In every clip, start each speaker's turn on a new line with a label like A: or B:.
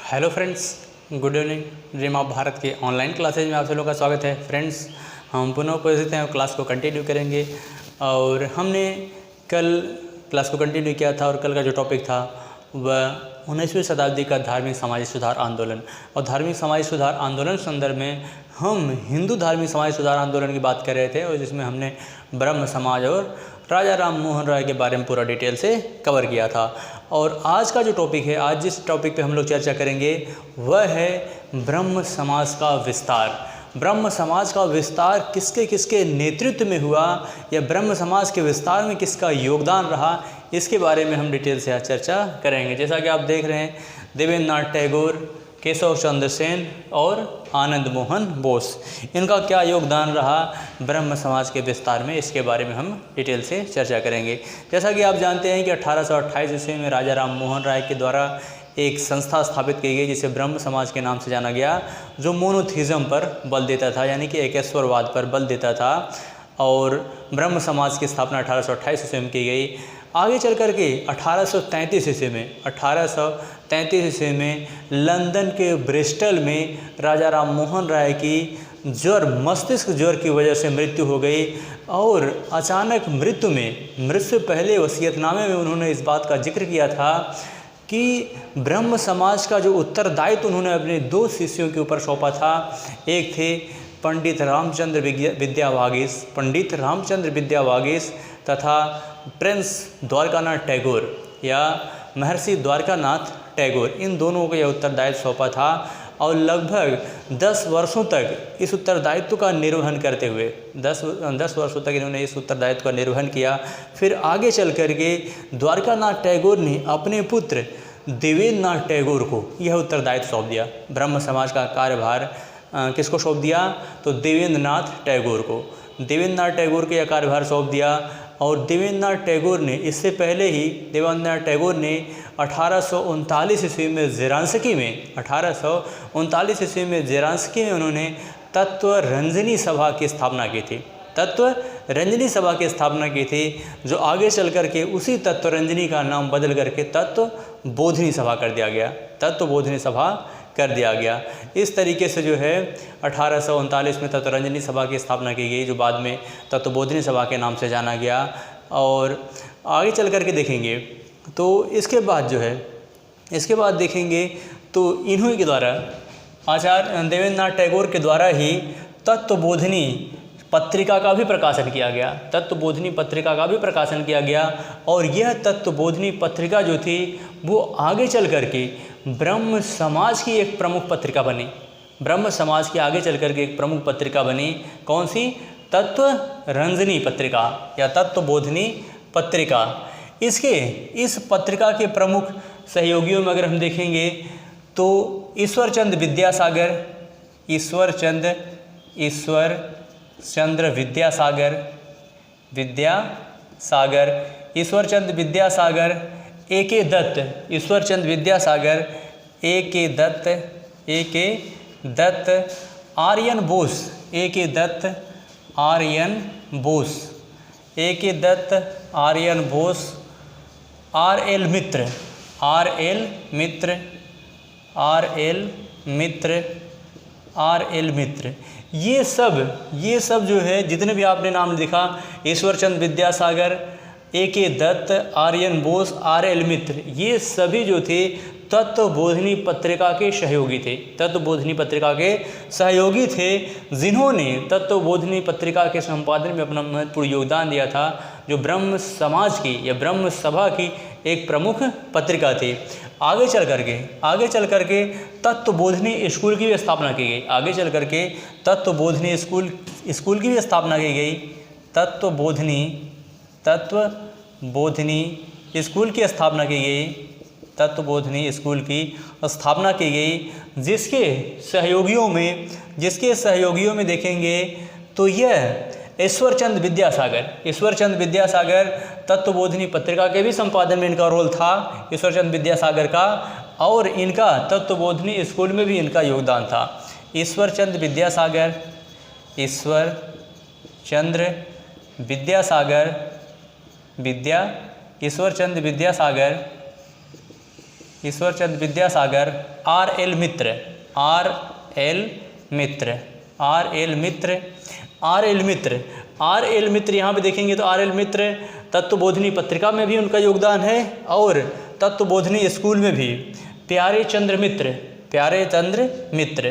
A: Hello friends, good evening. Dream of Bharat के online classes में आप सभी लोगों का स्वागत है। फ्रेंड्स, हम पुनः उपस्थित हैं और क्लास को कंटिन्यू करेंगे। और हमने कल क्लास को कंटिन्यू किया था और कल का जो टॉपिक था वह 19वीं शताब्दी का धार्मिक सामाजिक सुधार आंदोलन। और धार्मिक सामाजिक सुधार आंदोलन संदर्भ में हम हिंदू धार्मिक सामाजिक सुधार आंदोलन की बात कर रहे थे, और जिसमें हमने ब्रह्म समाज और राजा राम मोहन राय के बारे में पूरा डिटेल से कवर किया था। और आज का जो टॉपिक है, आज जिस टॉपिक पे हम लोग चर्चा करेंगे वह है ब्रह्म समाज का विस्तार। ब्रह्म समाज का विस्तार किसके किसके नेतृत्व में हुआ, या ब्रह्म समाज के विस्तार में किसका योगदान रहा, इसके बारे में हम डिटेल से आज चर्चा करेंगे। जैसा कि आप देख रहे हैं, देवेंद्र नाथ टैगोर, केशव चंद्र सेन और आनंद मोहन बोस, इनका क्या योगदान रहा ब्रह्म समाज के विस्तार में, इसके बारे में हम डिटेल से चर्चा करेंगे। जैसा कि आप जानते हैं कि 1828 ईस्वी में राजा राम मोहन राय के द्वारा एक संस्था स्थापित की गई जिसे ब्रह्म समाज के नाम से जाना गया, जो मोनोथिज्म पर बल देता था, यानी कि एकेश्वरवाद पर बल देता था। और ब्रह्म समाज की स्थापना 1828 ईस्वी में की गई। आगे चल कर के 1833 ईस्वी में लंदन के ब्रिस्टल में राजा राम मोहन राय की मस्तिष्क ज्वर की वजह से मृत्यु हो गई। और अचानक मृत्यु से पहले वसीयतनामे में उन्होंने इस बात का जिक्र किया था कि ब्रह्म समाज का जो उत्तरदायित्व उन्होंने अपने दो शिष्यों के ऊपर सौंपा था। एक थे पंडित रामचंद्र विद्यावागीश तथा प्रिंस द्वारकानाथ टैगोर या महर्षि द्वारकानाथ टैगोर, इन दोनों को यह उत्तरदायित्व सौंपा था। और लगभग 10 वर्षों तक इस उत्तरदायित्व का निर्वहन करते हुए 10 वर्षों तक इन्होंने इस उत्तरदायित्व का निर्वहन किया। फिर आगे चल करके द्वारकानाथ टैगोर ने अपने पुत्र देवेंद्र नाथ टैगोर को यह उत्तरदायित्व सौंप दिया। ब्रह्म समाज का कार्यभार किसको सौंप दिया? तो देवेंद्र नाथ टैगोर को। देवेंद्र नाथ टैगोर को यह कार्यभार सौंप दिया। और देवेंद्र नाथ टैगोर ने इससे पहले ही देवेंद्र नाथ टैगोर ने 1839 ईस्वी में ज़ेरांस्की में उन्होंने तत्व रंजनी सभा की स्थापना की थी। तत्व रंजनी सभा की स्थापना की थी, जो आगे चल कर के उसी तत्व रंजनी का नाम बदल करके तत्व बोधिनी सभा कर दिया गया। तत्व बोधिनी सभा कर दिया गया। इस तरीके से जो है 1839 में तत्वरंजनी सभा की स्थापना की गई, जो बाद में तत्वबोधिनी सभा के नाम से जाना गया। और आगे चल कर के देखेंगे तो इसके बाद देखेंगे तो इन्हीं के द्वारा, आचार्य देवेंद्र नाथ टैगोर के द्वारा ही तत्वबोधिनी पत्रिका का भी प्रकाशन किया गया। और यह तत्वबोधिनी पत्रिका जो थी वो आगे चल कर के ब्रह्म समाज की एक प्रमुख पत्रिका बनी। कौन सी? तत्व रंजनी पत्रिका या तत्वबोधिनी पत्रिका। इस पत्रिका के प्रमुख सहयोगियों में अगर हम देखेंगे तो ईश्वरचंद्र विद्यासागर, ए.के. दत्त, आर्यन बोस, आर.एल. मित्र, ये सब जो है, जितने भी आपने नाम लिखा, ईश्वरचंद्र विद्यासागर, ए.के. दत्त, आर्यन बोस, आर.एल. मित्र, ये सभी जो थे तत्वबोधिनी पत्रिका के सहयोगी थे, जिन्होंने तत्वबोधिनी पत्रिका के संपादन में अपना महत्वपूर्ण योगदान दिया था, जो ब्रह्म समाज की या ब्रह्म सभा की एक प्रमुख पत्रिका थी। आगे चल करके तत्वबोधिनी स्कूल की भी स्थापना की गई। तत्वबोधिनी स्कूल की भी स्थापना की गई। तत्वबोधिनी स्कूल की स्थापना की गई। जिसके सहयोगियों में देखेंगे तो यह ईश्वरचंद्र विद्यासागर तत्वबोधिनी पत्रिका के भी संपादन में इनका रोल था, ईश्वरचंद्र विद्यासागर का। और इनका तत्वबोधिनी स्कूल में भी इनका योगदान था। ईश्वरचंद्र विद्यासागर ईश्वरचंद विद्यासागर, R.L. मित्र, R.L. मित्र, R.L. मित्र, R.L. मित्र, R.L. मित्र यहाँ पे देखेंगे तो R.L. मित्र तत्वबोधिनी पत्रिका में भी उनका योगदान है और तत्वबोधिनी स्कूल में भी। प्यारे चंद्र मित्र, प्यारे चंद्र मित्र,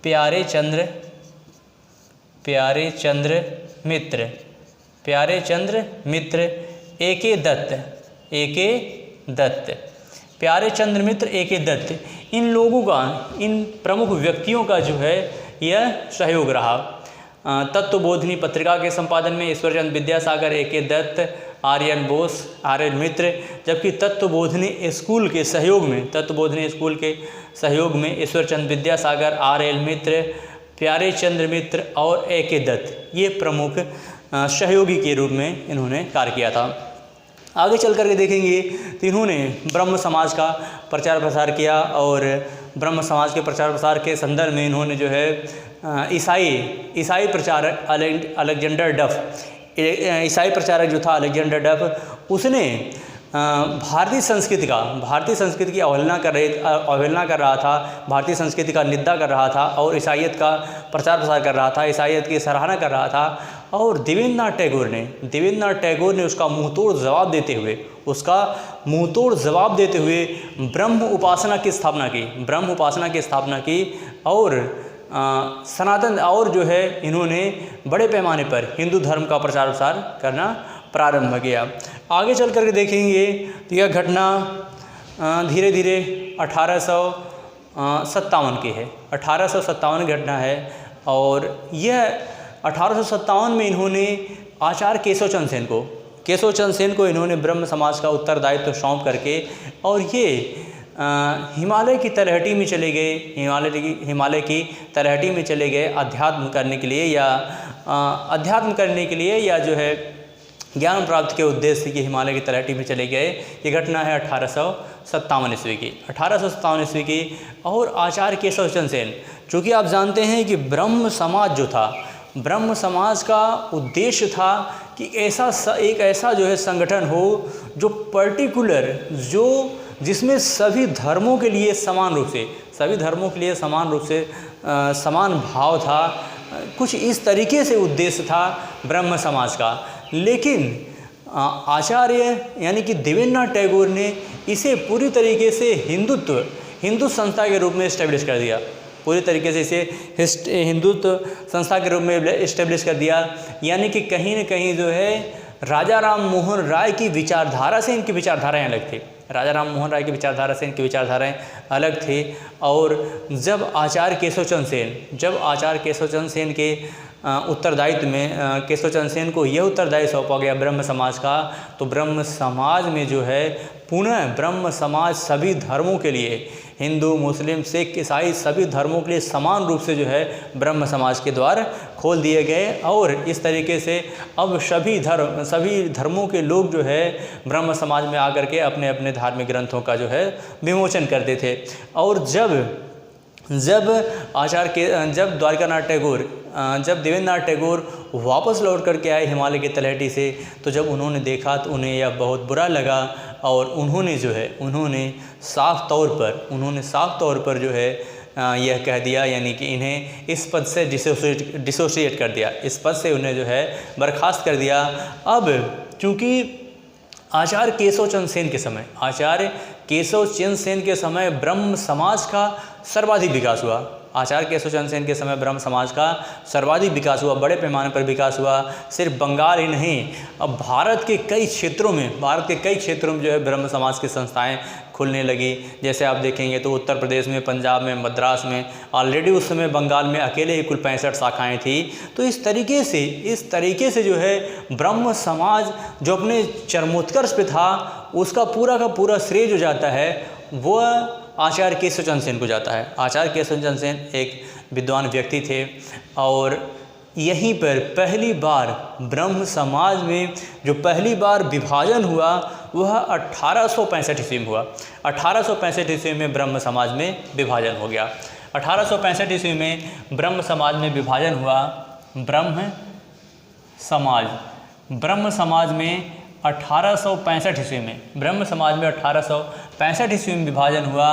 A: प्यारे चंद्र, प्यारे चंद्र मित्र, प्यारे चंद्र मित्र, A.K. दत्त, A.K. दत्त, प्यारे चंद्र मित्र, A.K. दत्त, इन लोगों का, इन प्रमुख व्यक्तियों का जो है यह सहयोग रहा। तत्वबोधिनी पत्रिका के संपादन में ईश्वरचंद विद्यासागर, A.K. दत्त, आर्यन बोस, R.L. मित्र, जबकि तत्वबोधिनी स्कूल के सहयोग में, तत्वबोधिनी स्कूल के सहयोग में ईश्वरचंद विद्यासागर, R.L. मित्र, प्यारे चंद्र मित्र और A.K. दत्त ये प्रमुख सहयोगी के रूप में इन्होंने कार्य किया था। आगे चल करके देखेंगे तो इन्होंने ब्रह्म समाज का प्रचार प्रसार किया और ब्रह्म समाज के प्रचार प्रसार के संदर्भ में इन्होंने जो है ईसाई प्रचारक अलेक्जेंडर डफ, ईसाई प्रचारक जो था अलेक्जेंडर डफ, उसने भारतीय संस्कृति की अवहेलना कर रहा था, भारतीय संस्कृति का निंदा कर रहा था और ईसाईयत का प्रचार प्रसार कर रहा था, ईसाईयत की सराहना कर रहा था। और देवेंद्रनाथ टैगोर ने उसका मुंहतोड़ जवाब देते हुए ब्रह्म उपासना की स्थापना की और सनातन और जो है इन्होंने बड़े पैमाने पर हिंदू धर्म का प्रचार प्रसार करना प्रारंभ किया। आगे चल करके देखेंगे तो यह घटना धीरे धीरे 1857 की है, 1857 घटना है और यह 1857 में इन्होंने आचार्य केशवचंद सेन को इन्होंने ब्रह्म समाज का उत्तरदायित्व सौंप करके और ये हिमालय की तलहटी में चले गए, हिमालय की तलहटी में चले गए अध्यात्म करने के लिए या जो है ज्ञान प्राप्ति के उद्देश्य से कि हिमालय की तलहटी में चले गए। ये घटना है 1857 ईस्वी की, 1857 ईस्वी की। और आचार्य केशवचंद सेन, चूँकि आप जानते हैं कि ब्रह्म समाज जो था, ब्रह्म समाज का उद्देश्य था कि एक ऐसा जो है संगठन हो जो पर्टिकुलर, जिसमें सभी धर्मों के लिए समान रूप से समान भाव था, कुछ इस तरीके से उद्देश्य था ब्रह्म समाज का। लेकिन आचार्य यानी कि देवेंद्रनाथ टैगोर ने इसे पूरी तरीके से हिंदू संस्था के रूप में इस्टेब्लिश कर दिया, पूरी तरीके से इसे हिंदुत्व संस्था के रूप में इस्टेब्लिश कर दिया। यानी कि कहीं न कहीं जो है राजा राम मोहन राय की विचारधारा से इनकी विचारधाराएँ अलग थी, राजा राम मोहन राय की विचारधारा से इनकी विचारधाराएँ अलग थी। और जब आचार्य केशवचंद सेन के उत्तरदायित्व में केशवचंद सेन को यह उत्तरदायित्व सौंपा गया ब्रह्म समाज का, तो ब्रह्म समाज में जो है पुनः ब्रह्म समाज सभी धर्मों के लिए, हिंदू, मुस्लिम, सिख, ईसाई सभी धर्मों के लिए समान रूप से जो है ब्रह्म समाज के द्वार खोल दिए गए। और इस तरीके से अब सभी धर्मों के लोग जो है ब्रह्म समाज में आकर के अपने अपने धार्मिक ग्रंथों का जो है विमोचन करते थे। और जब देवेंद्रनाथ टैगोर वापस लौट करके आए हिमालय की तलहटी से, तो जब उन्होंने देखा तो उन्हें यह बहुत बुरा लगा और उन्होंने साफ तौर पर जो है यह कह दिया, यानी कि इन्हें इस पद से डिसोसिएट कर दिया, इस पद से उन्हें जो है बर्खास्त कर दिया। अब चूँकि आचार्य केशवचंद सेन के समय ब्रह्म समाज का सर्वाधिक विकास हुआ, आचार्य केशवचंद सेन के समय ब्रह्म समाज का सर्वाधिक विकास हुआ, बड़े पैमाने पर विकास हुआ। सिर्फ बंगाल ही नहीं, अब भारत के कई क्षेत्रों में जो है ब्रह्म समाज की संस्थाएं खुलने लगी। जैसे आप देखेंगे तो उत्तर प्रदेश में, पंजाब में, मद्रास में, ऑलरेडी उस समय बंगाल में अकेले ही कुल 65 शाखाएँ थी। तो इस तरीके से जो है ब्रह्म समाज जो अपने चरमोत्कर्ष पे था, उसका पूरा का पूरा श्रेय जो जाता है वह आचार्य केशवचंद सेन को जाता है। आचार्य केशवचंद सेन एक विद्वान व्यक्ति थे और यहीं पर पहली बार ब्रह्म समाज में जो पहली बार विभाजन हुआ वह 1865 ईस्वी में हुआ। 1865 ईस्वी में ब्रह्म समाज में विभाजन हो गया। 1865 ईस्वी में ब्रह्म समाज में विभाजन हुआ। ब्रह्म समाज में 1865 ईस्वी में, ब्रह्म समाज में 1865 ईस्वी में विभाजन हुआ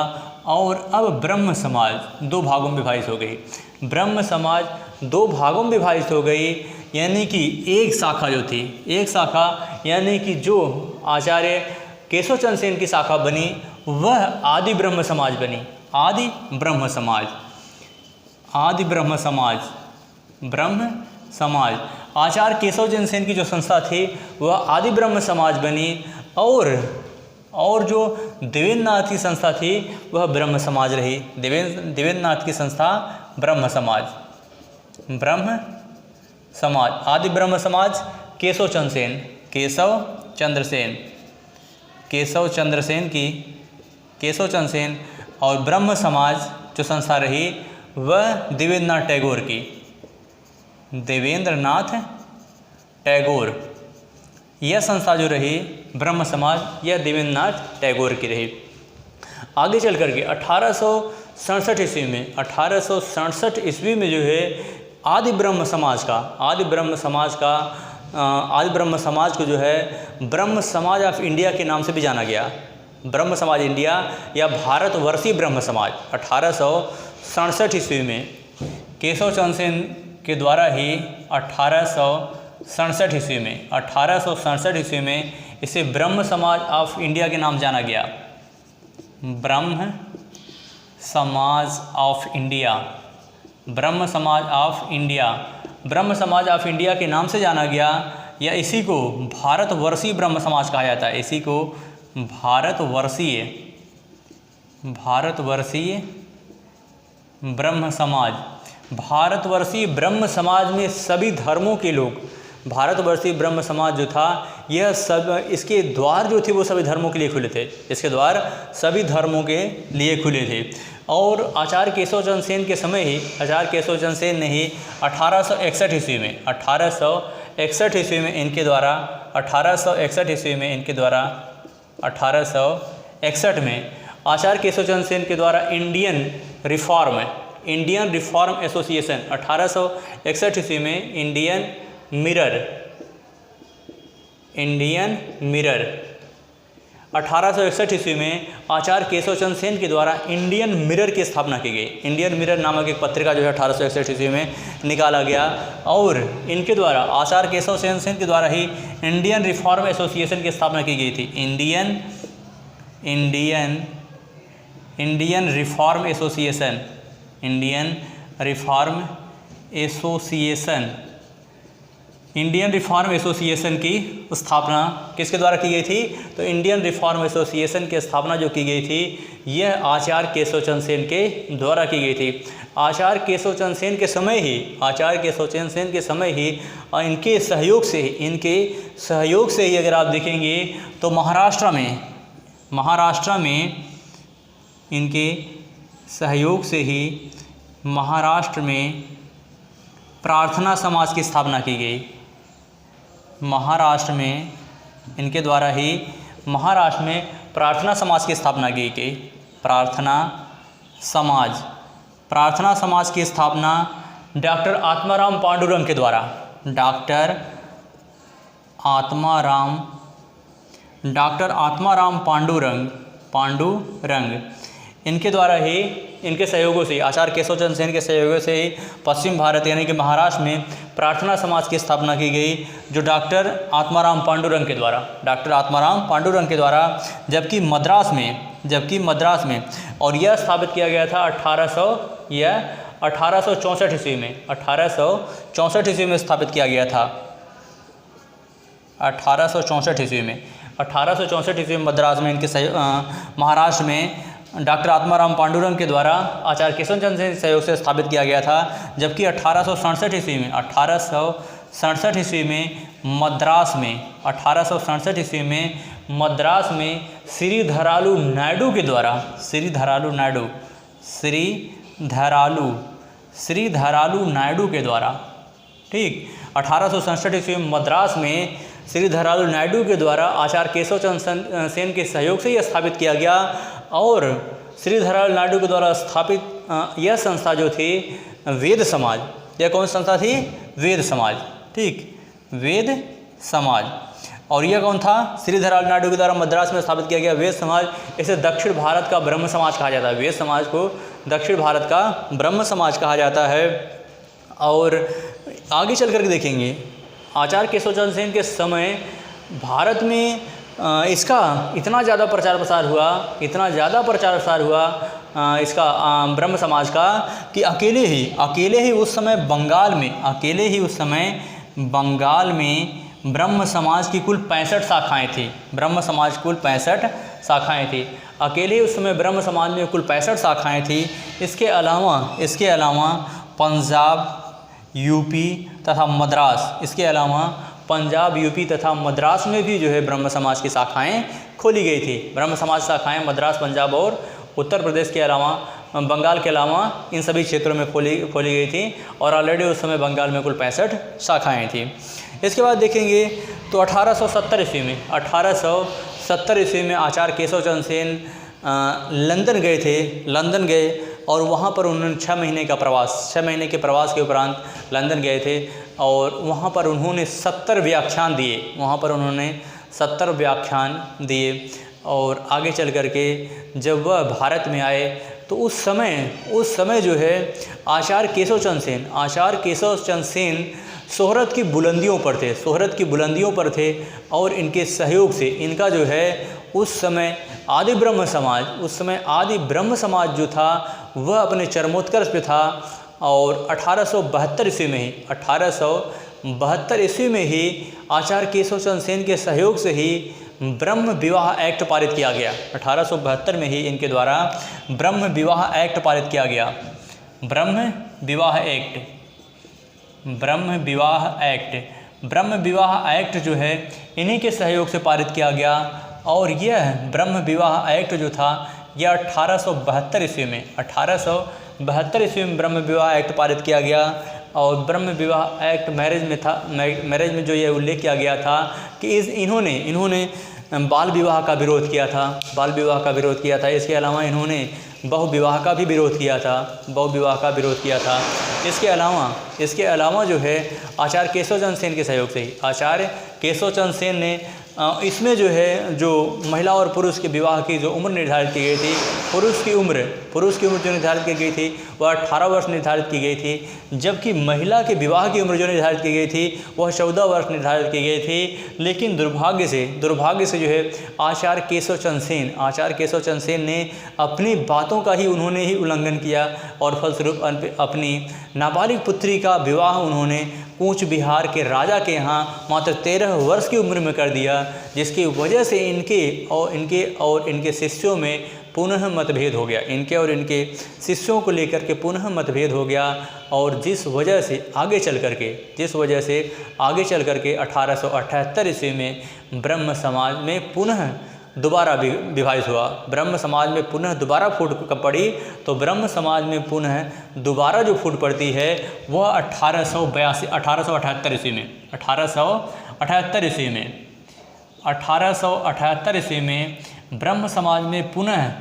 A: और अब ब्रह्म समाज दो भागों में विभाजित हो गई। ब्रह्म समाज दो भागों में विभाजित हो गई, यानी कि एक शाखा जो थी, एक शाखा यानी कि जो आचार्य केशव चंद्र सेन की शाखा बनी वह आदि ब्रह्म समाज बनी। आदि ब्रह्म समाज, आदि ब्रह्म समाज, ब्रह्म समाज। आचार्य केशव चंद्र सेन की जो संस्था थी वह आदि ब्रह्म समाज बनी और जो देवेंद्र नाथ की संस्था थी वह ब्रह्म समाज रही। देवेंद्र नाथ की संस्था ब्रह्म समाज, ब्रह्म समाज। आदि ब्रह्म समाज केशव चंद्र सेन, केशव चंद्र सेन, केशव चंद्र सेन की, केशव चंद्र सेन। और ब्रह्म समाज जो संस्था रही वह देवेंद्र नाथ टैगोर की, देवेंद्र नाथ टैगोर। यह संस्था जो रही ब्रह्म समाज यह देवेंद्र नाथ टैगोर की रही। आगे चल करके 1867 ईस्वी में, 1867 ईस्वी में जो है आदि ब्रह्म समाज का, आदि ब्रह्म समाज का, आदि ब्रह्म समाज को जो है ब्रह्म समाज ऑफ इंडिया के नाम से भी जाना गया। ब्रह्म समाज इंडिया या भारतवर्षीय ब्रह्म समाज 1867 ईस्वी में केशव चंद्र सेन के द्वारा ही 1867 ईस्वी में, 1867 ईस्वी में इसे ब्रह्म समाज ऑफ इंडिया के नाम जाना गया। ब्रह्म समाज ऑफ इंडिया, ब्रह्म समाज ऑफ इंडिया, ब्रह्म समाज ऑफ इंडिया के नाम से जाना गया, या इसी को भारतवर्षीय ब्रह्म समाज कहा जाता है। इसी को भारतवर्षीय, भारतवर्षीय ब्रह्म समाज। भारतवर्षीय ब्रह्म समाज में सभी धर्मों के लोग, भारतवर्षीय ब्रह्म समाज जो था यह सब, इसके द्वार जो थे वो सभी धर्मों के लिए खुले थे, इसके द्वार सभी धर्मों के लिए खुले थे। और आचार्य केशव चंद्र सेन के समय ही, आचार्य केशव चंद्र सेन ने ही 1861 ईस्वी में, 1861 ईस्वी में इनके द्वारा, 1861 ईस्वी में इनके द्वारा, 1861 में आचार्य केशव चंद्र सेन के द्वारा इंडियन रिफॉर्म एसोसिएशन, 1861 ईस्वी में इंडियन मिरर, 1861 ईस्वी में आचार्य केशव चंद्र सेन के द्वारा इंडियन मिरर की स्थापना की गई। इंडियन मिरर नामक एक पत्रिका जो है 1861 ईस्वी में निकाला गया और इनके द्वारा, आचार्य केशव चंद्र सेन के द्वारा ही इंडियन रिफॉर्म एसोसिएशन की स्थापना की गई थी। Indian reform association, Indian reform association, Indian reform association की स्थापना किसके द्वारा की गई थी? तो इंडियन रिफॉर्म एसोसिएशन की स्थापना जो की गई थी यह आचार्य केशव चंद्र सेन के द्वारा की गई थी। आचार्य केशव चंद्र सेन के समय ही, आचार्य केशव चंद्र सेन के समय ही इनके सहयोग से ही अगर आप देखेंगे तो महाराष्ट्र में इनके सहयोग से ही महाराष्ट्र में प्रार्थना समाज की स्थापना की गई। महाराष्ट्र में इनके द्वारा ही महाराष्ट्र में प्रार्थना समाज की स्थापना की गई। प्रार्थना समाज की स्थापना डॉक्टर आत्माराम पांडुरंग के द्वारा, डॉक्टर आत्माराम पांडुरंग इनके द्वारा ही, इनके सहयोगों से, आचार्य केशव चंद्र सेन के सहयोगों से ही पश्चिम भारत यानी कि महाराष्ट्र में प्रार्थना समाज की स्थापना की गई, जो डॉक्टर आत्माराम पांडुरंग के द्वारा, जबकि मद्रास में और यह स्थापित किया गया था 1864 ईस्वी में, 1864 ईस्वी में स्थापित किया गया था। 1864 ईस्वी में मद्रास में इनके महाराष्ट्र में डॉक्टर आत्माराम पांडुरंग के द्वारा आचार्य केशव चंद्र सेन के सहयोग से स्थापित किया गया था। जबकि 1867 ईस्वी में मद्रास में श्रीधरालू नायडू के द्वारा, श्रीधरालू नायडू के द्वारा, ठीक, 1867 ईस्वी में मद्रास में श्रीधरालू नायडू के द्वारा आचार्य केशव चंद्र सेन के सहयोग से यह स्थापित किया गया। और श्रीधरालू नायडू के द्वारा स्थापित यह संस्था जो थी वेद समाज, यह कौन सी संस्था थी? वेद समाज, ठीक, वेद समाज। और यह कौन था? श्रीधर नायडू के द्वारा मद्रास में स्थापित किया गया वेद समाज। इसे दक्षिण भारत का ब्रह्म समाज कहा जाता है। वेद समाज को दक्षिण भारत का ब्रह्म समाज कहा जाता है। और आगे चल करके देखेंगे आचार्य केशव चंद्र सेन के समय भारत में इसका इतना ज़्यादा प्रचार प्रसार हुआ, इतना ज़्यादा प्रचार प्रसार हुआ इसका ब्रह्म समाज का कि अकेले ही उस समय बंगाल में ब्रह्म समाज की कुल 65 शाखाएँ थी। ब्रह्म समाज कुल 65 शाखाएँ थी। अकेले उस समय ब्रह्म समाज में कुल 65 शाखाएँ थी। इसके अलावा पंजाब, यूपी तथा मद्रास में भी जो है ब्रह्म समाज की शाखाएँ खोली गई थी। ब्रह्म समाज शाखाएँ मद्रास, पंजाब और उत्तर प्रदेश के अलावा, बंगाल के अलावा इन सभी क्षेत्रों में खोली गई थी। और ऑलरेडी उस समय बंगाल में कुल 65 शाखाएँ थी। इसके बाद देखेंगे तो 1870 ईस्वी में आचार्य केशव चंद्र सेन लंदन गए और वहाँ पर उन्होंने 6 महीने के प्रवास के उपरांत लंदन गए थे और वहाँ पर उन्होंने 70 व्याख्यान दिए। और आगे चल कर के जब वह भारत में आए तो उस समय जो है आचार्य केशव चंद्र सेन शोहरत की बुलंदियों पर थे और इनके सहयोग से इनका जो है उस समय आदि ब्रह्म समाज जो था वह अपने चरमोत्कर्ष पे था। और 1872 ईस्वी में ही आचार्य केशव चंद्र सेन के सहयोग से ही ब्रह्म विवाह एक्ट पारित किया गया। 1872 में ही इनके द्वारा ब्रह्म विवाह एक्ट पारित किया गया। ब्रह्म विवाह एक्ट जो है इन्हीं के सहयोग से पारित किया गया। और यह ब्रह्म विवाह एक्ट जो था यह 1872 ईस्वी में ब्रह्म विवाह एक्ट पारित किया गया। और ब्रह्म विवाह एक्ट मैरिज में जो ये उल्लेख किया गया था कि इन्होंने बाल विवाह का विरोध किया था। इसके अलावा इन्होंने बहु विवाह का भी विरोध किया था। इसके अलावा जो है आचार्य केशव चंद्र सेन के सहयोग से ही आचार्य केशव चंद्र सेन ने इसमें जो है जो महिला और पुरुष के विवाह की जो उम्र निर्धारित की गई थी, पुरुष की उम्र जो निर्धारित की गई थी वह 18 वर्ष निर्धारित की गई थी, जबकि महिला के विवाह की उम्र जो निर्धारित की गई थी वह 14 वर्ष निर्धारित की गई थी। लेकिन दुर्भाग्य से जो है आचार्य केशव चंद्र सेन ने अपनी बातों का ही उल्लंघन किया और फलस्वरूप अपनी नाबालिग पुत्री का विवाह उन्होंने कूच बिहार के राजा के यहाँ मात्र 13 वर्ष की उम्र में कर दिया, जिसकी वजह से इनके शिष्यों में पुनः मतभेद हो गया। इनके शिष्यों को लेकर के पुनः मतभेद हो गया। और जिस वजह से आगे चल करके 1878 ईस्वी में ब्रह्म समाज में पुनः दोबारा विभाजित हुआ। ब्रह्म समाज में पुनः दोबारा फूट पड़ी। तो ब्रह्म समाज में पुनः दोबारा जो फूट पड़ती है वह 1878 ईस्वी में ब्रह्म समाज में पुनः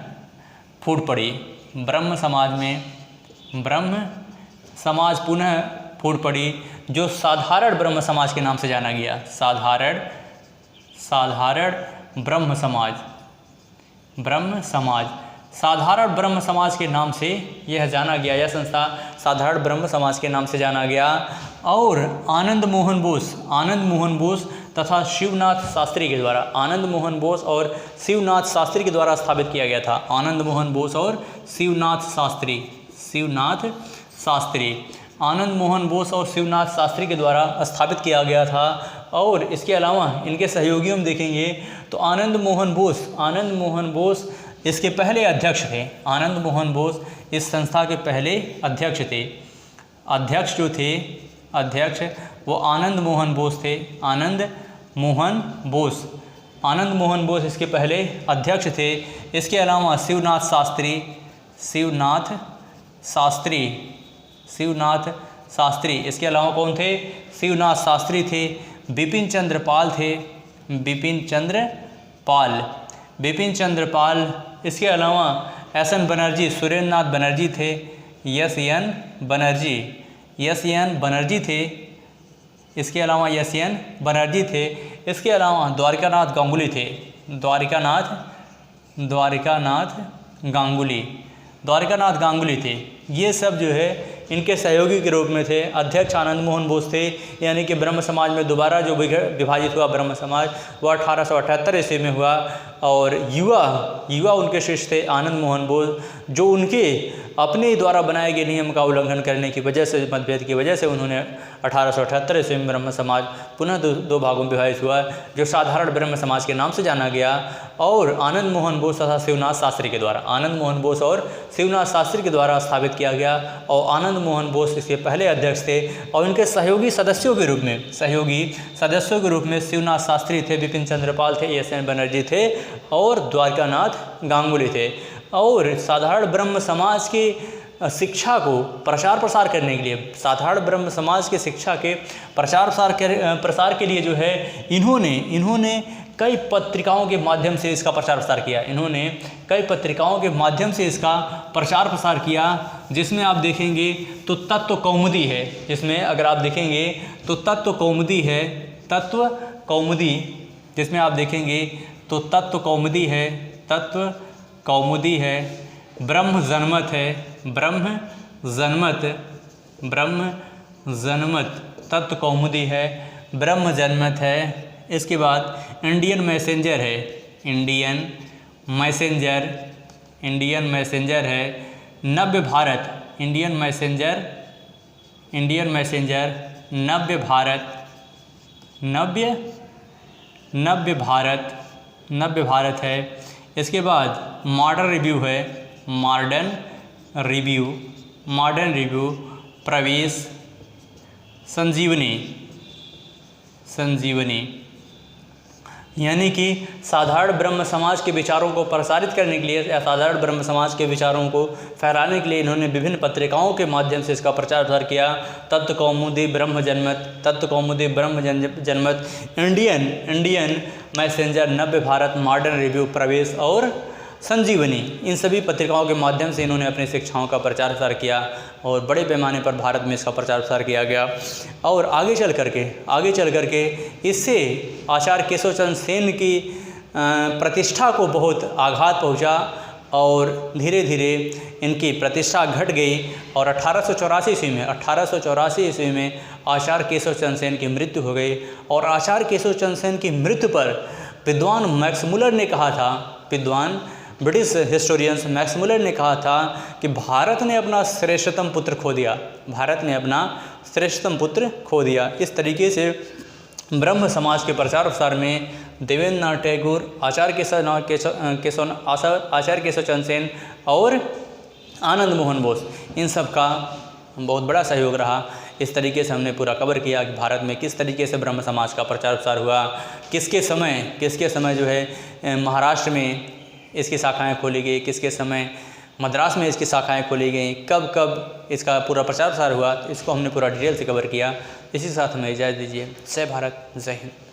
A: फूट पड़ी। ब्रह्म समाज पुनः फूट पड़ी जो साधारण ब्रह्म समाज के नाम से जाना गया। साधारण ब्रह्म समाज के नाम से यह जाना गया। यह संस्था साधारण ब्रह्म समाज के नाम से जाना गया। और आनंद मोहन बोस तथा शिवनाथ शास्त्री के द्वारा आनंद मोहन बोस और शिवनाथ शास्त्री के द्वारा स्थापित किया गया था। आनंद मोहन बोस और शिवनाथ शास्त्री के द्वारा स्थापित किया गया था। और इसके अलावा इनके सहयोगी हम देखेंगे तो आनंद मोहन बोस इसके पहले अध्यक्ष थे। आनंद मोहन बोस इस संस्था के पहले अध्यक्ष थे। अध्यक्ष वो आनंद मोहन बोस थे। आनंद मोहन बोस इसके पहले अध्यक्ष थे। इसके अलावा शिवनाथ शास्त्री इसके अलावा कौन थे? शिवनाथ शास्त्री थे। बिपिन चंद्र पाल। इसके अलावा एस.एन. बनर्जी, सुरेंद्र नाथ बनर्जी थे। एस.एन. बनर्जी थे। इसके अलावा एस.एन. बनर्जी थे। इसके अलावा द्वारिकानाथ गांगुली थे। द्वारिकानाथ गांगुली थे। ये सब जो है इनके सहयोगी के रूप में थे। अध्यक्ष आनंद मोहन बोस थे, यानी कि ब्रह्म समाज में दोबारा जो विभाजित हुआ ब्रह्म समाज वो 1878 ईस्वी में हुआ। और युवा उनके शिष्य थे आनंद मोहन बोस, जो उनके अपने द्वारा बनाए गए नियम का उल्लंघन करने की वजह से, मतभेद की वजह से उन्होंने 1878 ईस्वी में ब्रह्म समाज पुनः दो भागों में विभाजित हुआ, जो साधारण ब्रह्म समाज के नाम से जाना गया। और आनंद मोहन बोस तथा शिवनाथ शास्त्री के द्वारा स्थापित किया गया। और आनंद मोहन बोस इसके पहले अध्यक्ष थे। और इनके सहयोगी सदस्यों के रूप में शिवनाथ शास्त्री थे, बिपिन चंद्र पाल थे, एस.एन. बनर्जी थे और द्वारिकानाथ गांगुली थे। और साधारण ब्रह्म समाज की शिक्षा को प्रचार प्रसार करने के लिए, साधारण ब्रह्म समाज की शिक्षा के प्रसार के लिए जो है इन्होंने कई पत्रिकाओं के माध्यम से इसका प्रचार प्रसार किया। जिसमें आप देखेंगे तो तत्व कौमुदी है, जिसमें अगर आप देखेंगे तो तत्व कौमुदी है, ब्रह्म जनमत तत्व कौमुदी है, ब्रह्म जनमत है। इसके बाद इंडियन मैसेंजर है, नव्य भारत, नव्य भारत है। इसके बाद मॉडर्न रिव्यू, प्रवेश, संजीवनी, यानी कि साधारण ब्रह्म समाज के विचारों को प्रसारित करने के लिए या साधारण ब्रह्म समाज के विचारों को फैलाने के लिए इन्होंने विभिन्न पत्रिकाओं के माध्यम से इसका प्रचार प्रसार किया। तत्व Kaumudi, Brahmo Janmat, Indian Messenger, Navya Bharat, Modern Review, Pravesh और संजीवनी, इन सभी पत्रिकाओं के माध्यम से इन्होंने अपनी शिक्षाओं का प्रचार प्रसार किया और बड़े पैमाने पर भारत में इसका प्रचार प्रसार किया गया। और आगे चल करके इससे आचार्य केशव चंद्र सेन की प्रतिष्ठा को बहुत आघात पहुंचा और धीरे धीरे इनकी प्रतिष्ठा घट गई। और 1884 ईस्वी में आचार्य केशव चंद्र सेन की मृत्यु हो गई। और आचार्य केशव चंद्र सेन की मृत्यु पर विद्वान मैक्समुलर ने कहा था, ब्रिटिश हिस्टोरियंस मैक्समुलर ने कहा था कि भारत ने अपना श्रेष्ठतम पुत्र खो दिया। इस तरीके से ब्रह्म समाज के प्रचार प्रसार में देवेंद्रनाथ टैगोर, आचार्य केशव चंद्र सेन और आनंद मोहन बोस, इन सब का बहुत बड़ा सहयोग रहा। इस तरीके से हमने पूरा कवर किया कि भारत में किस तरीके से ब्रह्म समाज का प्रचार प्रसार हुआ, किसके समय जो है महाराष्ट्र में इसकी शाखाएं खोली गई, किसके समय मद्रास में इसकी शाखाएं खोली गई, कब इसका पूरा प्रचार प्रसार हुआ, इसको हमने पूरा डिटेल से कवर किया। इसी के साथ हमें इजाज़त दीजिए। जय भारत, जय हिंद।